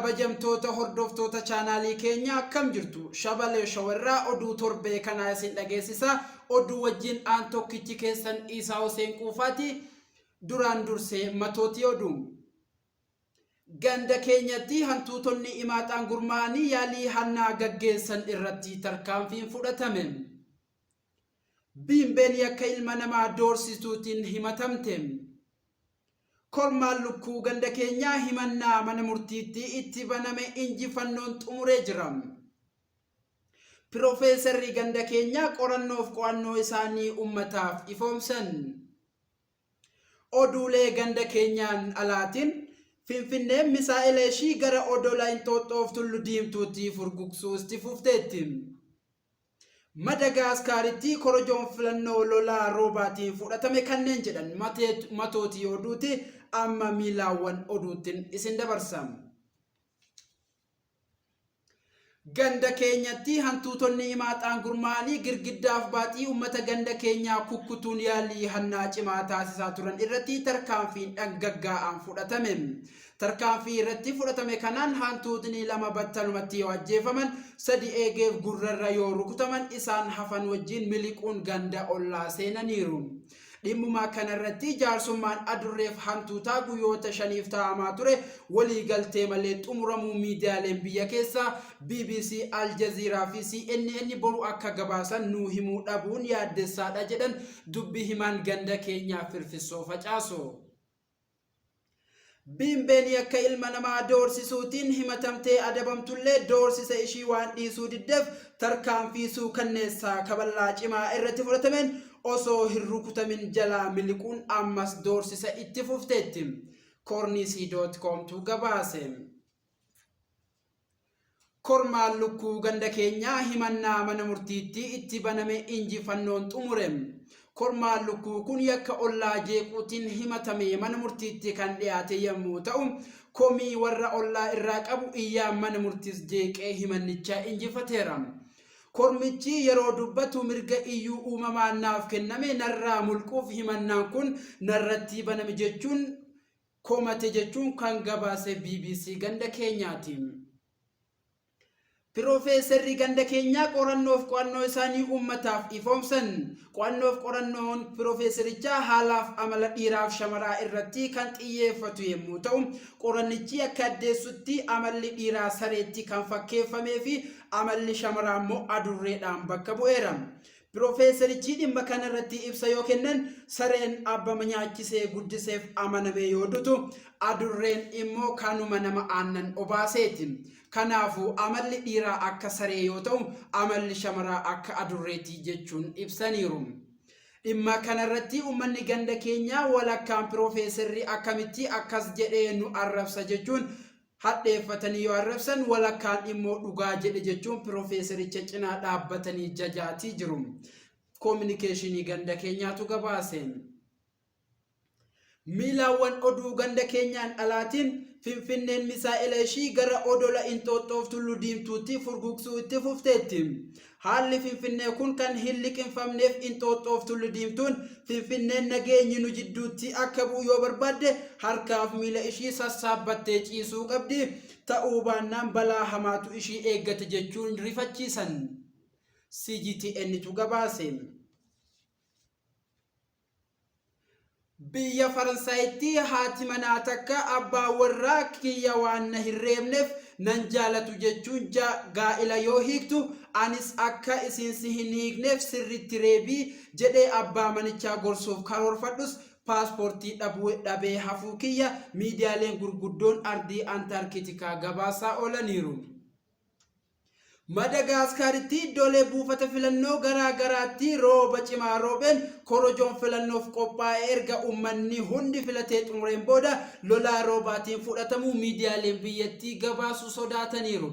kabajamtoota hordoftoota chaanaalii keenya akkam jirtu shabalee shawarraa oduu torbee kana isin dhageessisa oduu wajjin aan tokkichi keessan Isaa Huseen Quufaati duraan dursee matooti oduu ganda keenyatti hantuutonni imaaxaan gurmaa'anii yaalii hannaa gaggeessan irratti tarkaanfiin fudhatame biimbeen yakka ilma namaa doorsituutiin himatamte Kormaan lukkuu ganda keenyaa himannaa mana murtiitti itti baname injifannoon xumuree jira. Piroofeesarri ganda keenyaa qorannoof qo'annoo isaanii ummataaf ifoomsan. Oduulee ganda keenyaan alaatiin Finfinneen misaa'ila ishii gara odola Inxooxxoof Tullu Diimtuutti furgugsuu itti fufteetti. Madagaskaritti korojoon filannoo lolaa roobaatiin fudhatame kanneen jedhan matooti oduuti amma miilaawwan oduutiin isin dabarsam. Ganda keenyatti hantuutonni imaaxaan gurmaa'anii girgiddaaf baaxii ummata ganda keenyaa kukkutuun yaalii hannaa cimaa taasisaa turan irratti tarkaanfiin dhangaggaa'aan fudhatame. Tarkaanfii irratti fudhatame kanaan hantuutni lama battalumatti yoo ajjeefaman sadi eegeef gurrarra yoo rukutaman isaan hafan wajjin miliquun ganda ollaa seenaniiru. Dhimmuma kanarratti jaarsummaan adurreef hantuutaa guyyoota 5 taa'amaa ture walii galtee malee xumuramuu miidiyaaleen biyya keessaa BBC, Al Jazeera fi CNN boru akka gabaasan nuu himuu dhabuun yaaddessaadha jedhan dubbi himaan ganda keenyaa firfissoo facaaso. Biimbeen yakka ilma namaa doorsisuutiin himatamtee adabamtullee doorsisa ishii waan dhiisuu diddeef tarkaanfii suukanneessaa kaballaa cimaa irratti fudhatameen osoo hin rukutamin jalaa miliquun ammas doorsisa itti fufteetti. Kornisii.comtu gabaase. Kormaan lukkuu ganda keenyaa himannaa mana murtiitti itti baname injifannoon xumure. Kormaan lukkuu kun yakka ollaa jeequutiin himatame mana murtiitti kan dhiyaate yommuu ta'u komii warra ollaa irraa qabu iyyaan mana murtiis jeeqee himannichaa injifateera. Kormichi yeroo dubbatu mirga iyyuu uumamaan naaf kenname narraa mulquuf himannaan kun narratti baname jechuun komate jechuun kan gabaase BBC ganda keenyaati. Piroofeesarri ganda keenyaa qorannoof qo'annoo isaanii ummataaf ifoomsan. Qo'annoof qorannoon piroofeesarichaa haalaaf amala dhiiraaf shamaraa irratti kan xiyyeeffatu yommuu ta'u qorannichi akka addeessutti amalli dhiiraa sareetti kan fakkeeffamee fi amalli shamaraa immoo adurreedhaan bakka bu'eera. Piroofeesarichi dhimma kanarratti ibsa yoo kennan sareen abbama nyaachisee guddiseef amaname yoo dutu adurreen immoo kanuma nama aannan obaaseeti. Kanaafuu amalli dhiiraa akka saree yoo ta'u amalli shamaraa akka adurreetii jechuun ibsaniiru. Dhimma kanarratti uummanni ganda keenyaa walakkaan piroofeesarri akkamitti akkas jedhee nu arrabsa jechuun hadheeffatanii yoo arrabsan walakkaan immoo dhugaa jedhe jechuun piroofeesaricha cinaa dhaabbatanii jajaatii jiru. Koominikeeshinii ganda keenyaatu gabaase. Miilaawwan oduu ganda keenyaan alaatiin Finfinneen misaa'ila ishii gara odola Inxooxxoof Tullu Diimtuutti furgugsuu itti fufteetti. Haalli Finfinnee kun kan hin liqinfamneef Inxooxxoof Tullu Diimtuun Finfinneen nageenyi nu jidduutti akka bu'u yoo barbaadde harkaaf miila ishii sassaabbattee ciisuu qabdi. Ta'uu baannaan balaa hamaatu ishii eeggate jechuun rifachiisan. CGTNtu gabaase. Biyya Faransaayitti haati manaa takka abbaa warraa kiyya waan na hin reebneef nan jaalatu jechuun gaa'ila yoo hiiktu anis akka isin si hin hiikneef sirritti reebii jedhee abbaa manichaa gorsuuf karoorfadhus paaspoortii dhabee hafuu kiyya miidiyaaleen gurguddoon ardii Antaarkitikaa gabaasaa oolaniiru. Madagaskaritti iddoolee buufata filannoo garaa garaatti rooba cimaa roobeen korojoon filannoof qophaa'ee erga uummanni hundi filatee xumureen booda lolaa roobaatiin fudhatamuu miidiyaaleen biyyattii gabaasuu sodaataniiru.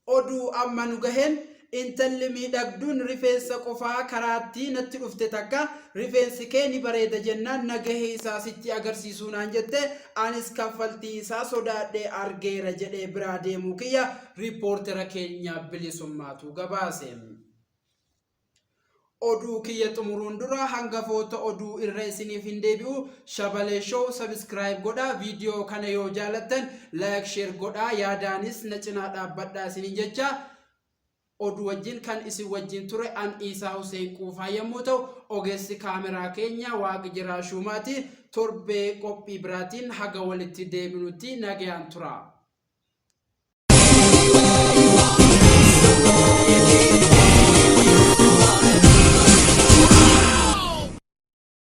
Oduu amma nu gaheen intalli miidhagduun rifeensa qofaa karaatti natti dhufte takka rifeensi kee ni bareeda jennaan nagahee isaa sitti agarsiisuu naan jette anis kaffaltii isaa sodaadhee argeera jedhee biraa deemuu kiyya riippoortera keenya Bilisummaatu gabaase. oduu kiyya xumuruun dura hangafoota oduu irra isiniif hin deebi'u shabalee show subscribe godhaa viidiyoo kana yoo jaalattan like share godhaa yaadaanis na cinaa dhaabbadhaa isiniin jecha oduu wajjin kan isin wajjin ture an Isaa Hussein Quufaa yommuu ta'u ogeessi kaameraa keenya Waaqi Jiraa Shumaati torbee qophii biraatiin haga walitti deebinutti nagayaan tura.